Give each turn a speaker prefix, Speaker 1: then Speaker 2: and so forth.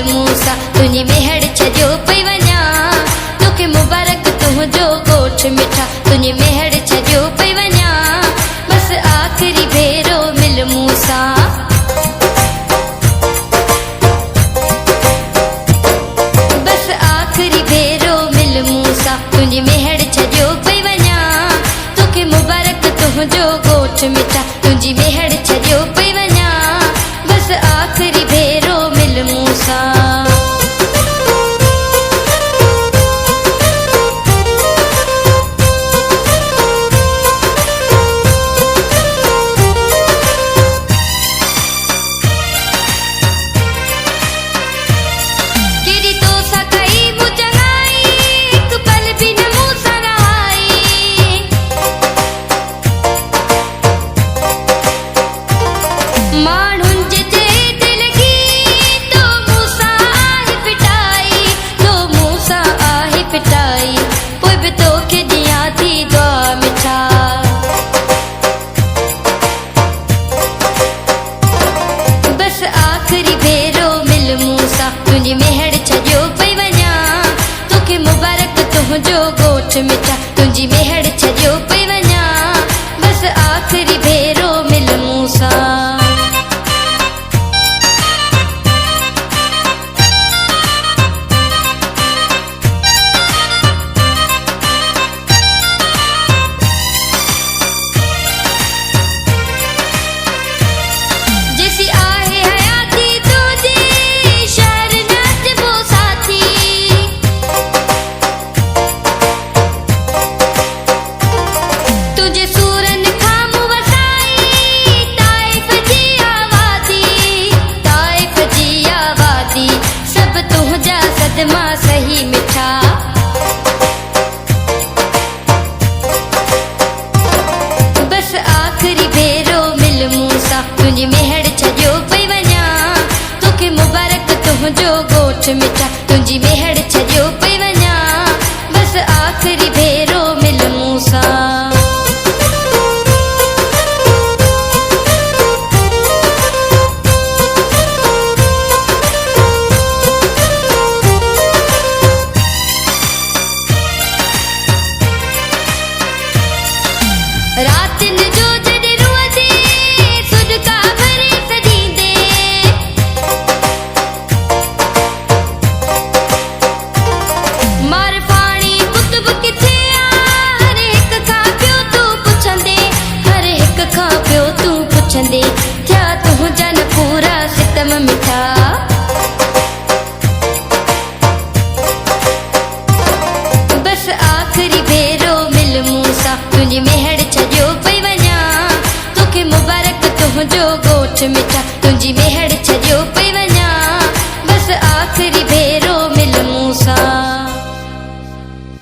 Speaker 1: मूसा तुझी मेहड़ छॾियो पई वञा तोखे मुबारक तुंहिंजो ॻोठ मिठा तुझी मेहड़ छॾियो पई वञा बस आख़िरी भेरो मिल मूसा बस आख़िरी भेरो मिल मूसा तुझी मेहड़ छॾियो पई वञा तोखे मुबारक तुंहिंजो ॻोठ मिठा तुझी मेहड़ छॾियो पई वञा बस आख़िरी भेरो मिल मूसा तुझी मेहड़ छॾियो पई वञा तोखे मुबारक तुंहिंजो ॻोठ मिठा तुझी मेहड़ छॾियो पई वञा बस आख़िरी भेरो मिल मूसा सदमा सही मिठा बस आख़िरी भेरो मिल मूसा तुझी मेहड़ छॾियो पई वञा तोखे मुबारक तुंहिंजो ॻोठ मिठा तुझी मेहड़ छॾियो पई वञा बस आख़िरी भेरो मिल मूसा रातिन जो जॾहिं रुअंदे सुॾका भरे सॼींदे मार पाणी कुतुब किथे हर हिक खां पियो तूं पुछंदे हर हिक खां पियो तूं पुछंदे थिया तुंहिंजा न पूरा सितम मिठा बस आख़िरी भेरो मिल मूसा तुझी मेहड़ छॾियो पई वञा तोखे मुबारक तुंहिंजो ॻोठ मिठा तुझी मेहड़